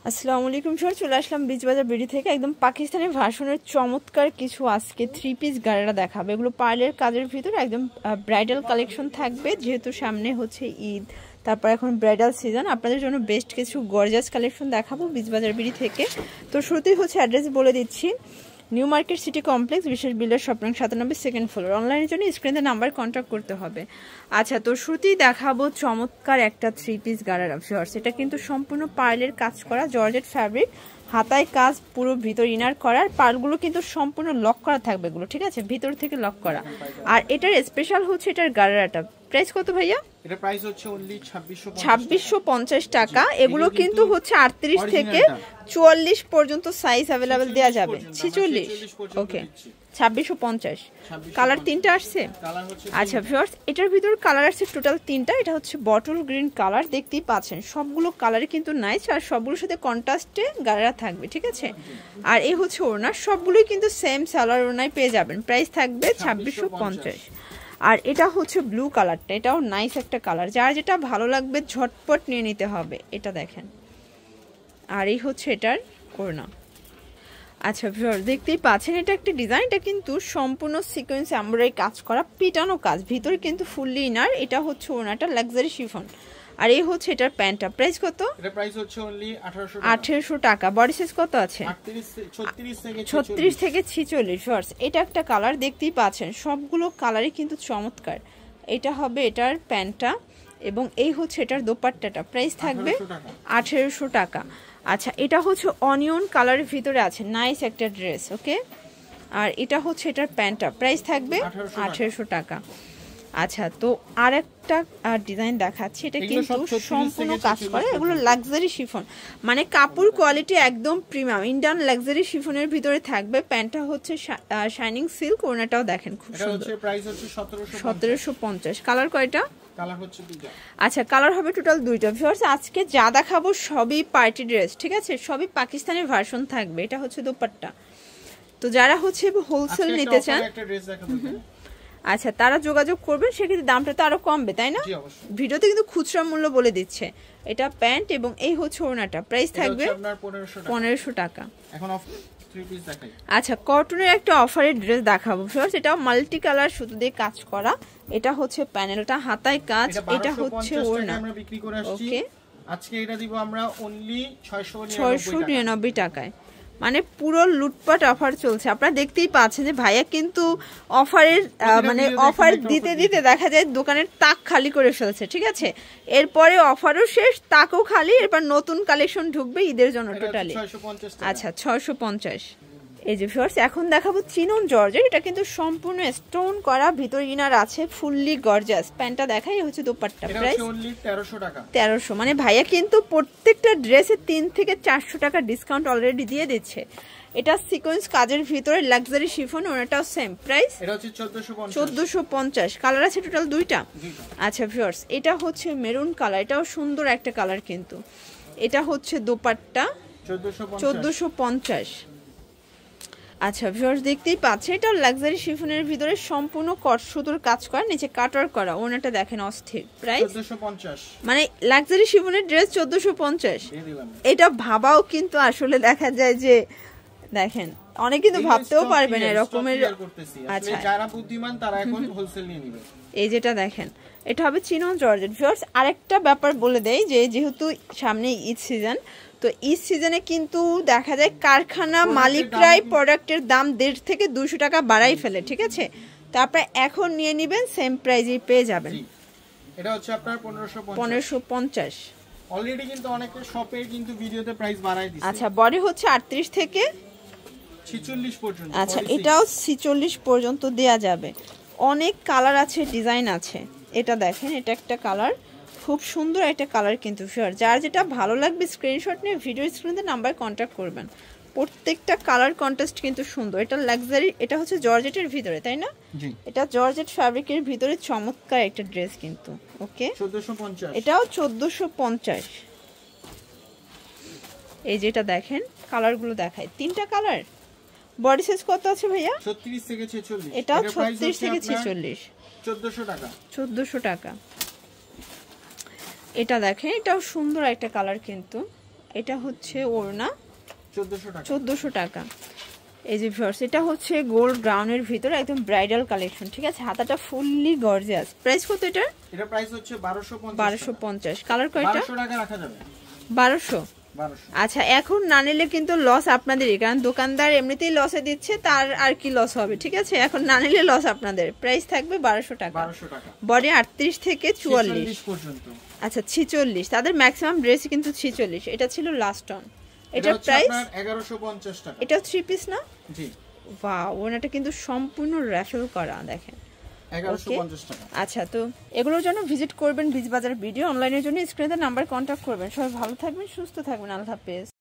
আসসালামু আলাইকুম স্যার, চলে আসলাম বিচ বাজার বিডি থেকে একদম পাকিস্তানি ভার্সনের চমৎকার কিছু আজকে 3 পিস গাড়িরা দেখাবে। এগুলো পার্লের কাজের ভিতরে একদম ব্রাইডাল কালেকশন থাকবে, যেহেতু সামনে হচ্ছে ঈদ, তারপর এখন ব্রাইডাল সিজন, আপনাদের জন্য বেস্ট কিছু গর্জাস কালেকশন দেখাবো বিচ বাজার বিডি থেকে। তো শুরুতেই হচ্ছে অ্যাড্রেস বলে দিচ্ছি, নিউ মার্কেট সিটি কমপ্লেক্স, বিশেষ বিল্ডার শপ নং 97, সেকেন্ড ফ্লোর। অনলাইনের জন্য স্ক্রিনে নাম্বার কন্ট্যাক্ট করতে হবে। আচ্ছা, তো শুরুতেই দেখাবো চমৎকার একটা 3 পিস গাড়ারা ভিউয়ার্স। এটা কিন্তু সম্পূর্ণ পার্লের কাজ করা, জর্জেট ফ্যাব্রিক, হাতায় কাজ, পুরো ভিতর ইনার করা, আর পার্লগুলো কিন্তু সম্পূর্ণ লক করা থাকবে এগুলো, ঠিক আছে, ভিতর থেকে লক করা। আর এটার স্পেশাল হচ্ছে এটার গাড়ারাটা। প্রাইস কত ভাইয়া? এটা প্রাইস হচ্ছে অনলি 2650 টাকা। এগুলো কিন্তু হচ্ছে 38 থেকে 44 পর্যন্ত সাইজ अवेलेबल দেয়া যাবে। 46, ওকে, 2650। কালার তিনটা আসছে। আচ্ছা ভিউয়ার্স, এটার ভিতর কালার আসছে টোটাল তিনটা। এটা হচ্ছে বটল গ্রিন কালার, দেখতেই পাচ্ছেন সবগুলো কালারই কিন্তু নাইস, আর সবগুলোর সাথে কন্ট্রাস্টে গাড়া থাকবে, ঠিক আছে। আর এই হচ্ছে ওড়না, সবগুলোই কিন্তু সেম সালোয়ার ওড়নায় পেয়ে যাবেন। প্রাইস থাকবে 2650। আর এটা হচ্ছে ব্লু কালারটা, এটাও নাইস একটা কালার, যার যেটা ভালো লাগবে ঝটপট নিয়ে নিতে হবে। এটা দেখেন, আর এই হচ্ছে এটার ওড়না। আচ্ছা ভিউয়ার্স, দেখতেই পাচ্ছেন এটা একটা ডিজাইন, এটা কিন্তু সম্পূর্ণ সিকোয়েন্স এমব্রয়ডারি কাজ করা, পিটানো কাজ, ভিতরে কিন্তু ফুললি ইনার। এটা হচ্ছে ওড়নাটা লাক্সারি শিফন, আর এই হচ্ছে এটার প্যান্টটা। প্রাইস কত? এটা প্রাইস হচ্ছে অনলি 1800 টাকা। বডি সাইজ কত আছে? 36 থেকে 46। ভিউয়ার্স, এটা একটা কালার, দেখতেই পাচ্ছেন সবগুলো কালারই কিন্তু চমৎকার। এটা হবে এটার প্যান্টটা, এবং এই হচ্ছে এটার দোপাট্টাটা। প্রাইস থাকবে 1800 টাকা। আচ্ছা, এটা হচ্ছে অনিয়ন কালারের ভিতরে আছে, নাইস একটা ড্রেস, ওকে। আর এটা হচ্ছে এটার প্যান্টটা, প্রাইস থাকবে 1800 টাকা। আচ্ছা, তো আর একটা ডিজাইন দেখাচ্ছি, এটা কিন্তু সম্পূর্ণ কাজ করে, এগুলো লাক্সারি শিফন, মানে কাপড় কোয়ালিটি একদম প্রিমিয়াম ইন্ডিয়ান লাক্সারি শিফনের ভিতরে থাকবে। প্যান্টটা হচ্ছে শাইনিং সিল্ক, ওড়নাটাও দেখেন খুব সুন্দর। প্রাইস হচ্ছে 1750। কালার কয়টা? কালার হচ্ছে দুইটা। আচ্ছা, কালার হবে টোটাল দুইটা। ভিউয়ার্স, আজকে যা দেখাবো সবই পার্টি ড্রেস, ঠিক আছে, সবই পাকিস্তানি ভার্সন থাকবে। এটা হচ্ছে দোপাট্টা। তো যারা হচ্ছে হোলসেল নিতে চান, আচ্ছা, তারা যোগাযোগ করবেন, সেক্ষেত্রে দামটা তো আরো কমবে, তাই না? ভিডিওতে কিন্তু খুচরা মূল্য বলে দিচ্ছে। এটা প্যান্ট এবং এই হচ্ছে ওড়নাটা। প্রাইস থাকবে 1500 টাকা। এখন 3 পিস দেখাই। আচ্ছা, কটনের একটা অফারের ড্রেস দেখাবো ভিউয়ার্স, এটা মাল্টি কালার সুতো দিয়ে কাজ করা। এটা হচ্ছে প্যানেলটা, হাতায় কাজ, এটা হচ্ছে ওড়না। আমরা বিক্রি করে আসছি, ওকে, আজকে এটা দিব আমরা অনলি 699 টাকায়। মানে পুরো লুটপাট অফার চলছে। আপনারা দেখতেই পাচ্ছেন যে ভাইয়া কিন্তু অফারের মানে অফার দিতে দিতে দেখা যায় দোকানের তাক খালি করে ফেলছে, ঠিক আছে। এরপরে অফারও শেষ, তাকও খালি, এরপর নতুন কালেকশন ঢুকবে ঈদের জন্য টোটালি। আচ্ছা, 650। এই যে ভিউয়ার্স, এখন দেখাবো চিনন জর্জেট, এটা কিন্তু সম্পূর্ণ স্টোন করা, ভিতর ইনার আছে, ফুললি গর্জাস। প্যান্টটা দেখাই, হচ্ছে দোপাট্টা। প্রাইস 1300 টাকা। 1300। মানে ভাইয়া কিন্তু প্রত্যেকটা ড্রেসে 3 থেকে 400 টাকা ডিসকাউন্ট অলরেডি দিয়ে দিচ্ছে। এটা সিকোয়েন্স কাজের ভিতরে লাক্সারি শিফন, ওনাটাও সেম প্রাইস। এটা হচ্ছে 1450। কালার আছে টোটাল দুইটা। আচ্ছা ভিউয়ার্স, এটা হচ্ছে মেরুন কালার, এটাও সুন্দর একটা কালার কিন্তু। এটা হচ্ছে দোপাট্টা, 1450। আচ্ছা ভিউয়ার্স, দেখতেই পাচ্ছেন এটা লাক্সারি শিফনের ভিতরে সম্পূর্ণ কট সুতোর কাজ করা, নিচে কাটার করা, ওনাটা দেখেন অস্থির। প্রাইস 1450। মানে লাক্সারি শিফনের ড্রেস 1450। এটা ভাবাও কিন্তু আসলে দেখা যায় যে দেখেন অনেক কিন্তু ভাবতেও পারবে না এরকমের। আচ্ছা, যারা বুদ্ধিমান তারা এখন হোলসেল নিয়ে নেবে। এই যেটা দেখেন, এটা হবে চিনন জর্জেট। ভিউয়ার্স, আরেকটা ব্যাপার বলে দেই, যে যেহেতু সামনে ঈদ সিজন, তো ঈদ সিজনে কিন্তু দেখা যায় কারখানা মালিকরাই প্রোডাক্টের দাম 150 থেকে 200 টাকা বাড়াই ফেলে, ঠিক আছে। তো আপনারা এখন নিয়ে নেবেন, সেম প্রাইজেই পেয়ে যাবেন। এটা হচ্ছে আপনার 1550। অলরেডি কিন্তু অনেকে শপে কিন্তু ভিডিওতে প্রাইস বাড়ায় দিচ্ছে। আচ্ছা, বডি হচ্ছে 38 থেকে 46 পর্যন্ত। আচ্ছা, এটাও 46 পর্যন্ত দেয়া যাবে। অনেক কালার আছে, ডিজাইন আছে। এটা দেখেন, এটা একটা কালার, খুব সুন্দর একটা কালার কিন্তু। শিওর, যার যেটা ভালো লাগবে স্ক্রিনশট নিয়ে ভিডিও স্ক্রিনে নাম্বার কন্ট্যাক্ট করবেন। প্রত্যেকটা কালার কন্ট্রাস্ট কিন্তু সুন্দর। এটা লাক্সারি, এটা হচ্ছে জর্জেটের ভিতরে, তাই না? জি, এটা জর্জেট ফ্যাব্রিকের ভিতরে চমৎকার একটা ড্রেস কিন্তু। ওকে, 1450। এটাও 1450। এই যেটা দেখেন, কালারগুলো দেখায়, তিনটা কালার। বডি সাইজ কত আছে ভাইয়া? 36 থেকে 46। এটাও 36 থেকে 46। 1400 টাকা। 1400 টাকা। এটা দেখেন, এটাও সুন্দর একটা কালার কিন্তু। এটা হচ্ছে ওড়না 1400 টাকা। এই যে ভিউয়ার্স, এটা হচ্ছে গোল্ড ব্রাউনের ভিতরে একদম ব্রাইডাল কালেকশন, ঠিক আছে? হাতাটা ফুললি গর্জিয়াস। প্রাইস কত এটা? এটা প্রাইস হচ্ছে 1250। কালার কয়টা? 1200 টাকা রাখা যাবে। 1200। আচ্ছা, এখন না নিলে কিন্তু লস আপনাদেরই, কারণ দোকানদার এমনিতেই লসে দিচ্ছে, তার আর কি লস হবে, ঠিক আছে? এখন না নিলে লস আপনাদের। প্রাইস থাকবে 1200 টাকা। বডি 38 থেকে 44 পর্যন্ত। আচ্ছা 46, তাদের ম্যাক্সিমাম ড্রেস কিন্তু 46। এটা ছিল লাস্ট অন। এটা প্রাইস 1150 টাকা। এটা 3 পিস না? জি। ওয়াও, ওনাটা কিন্তু সম্পূর্ণ র্যাফেল করা, দেখেন 1150 টাকা। আচ্ছা, তো এগুলোর জন্য ভিজিট করবেন বিচ বাজার ভিডিও। অনলাইনের জন্য স্ক্রিনে নাম্বার কন্ট্যাক্ট করবেন। সবাই ভালো থাকবেন, সুস্থ থাকবেন, আল্লাহ হাফেজ।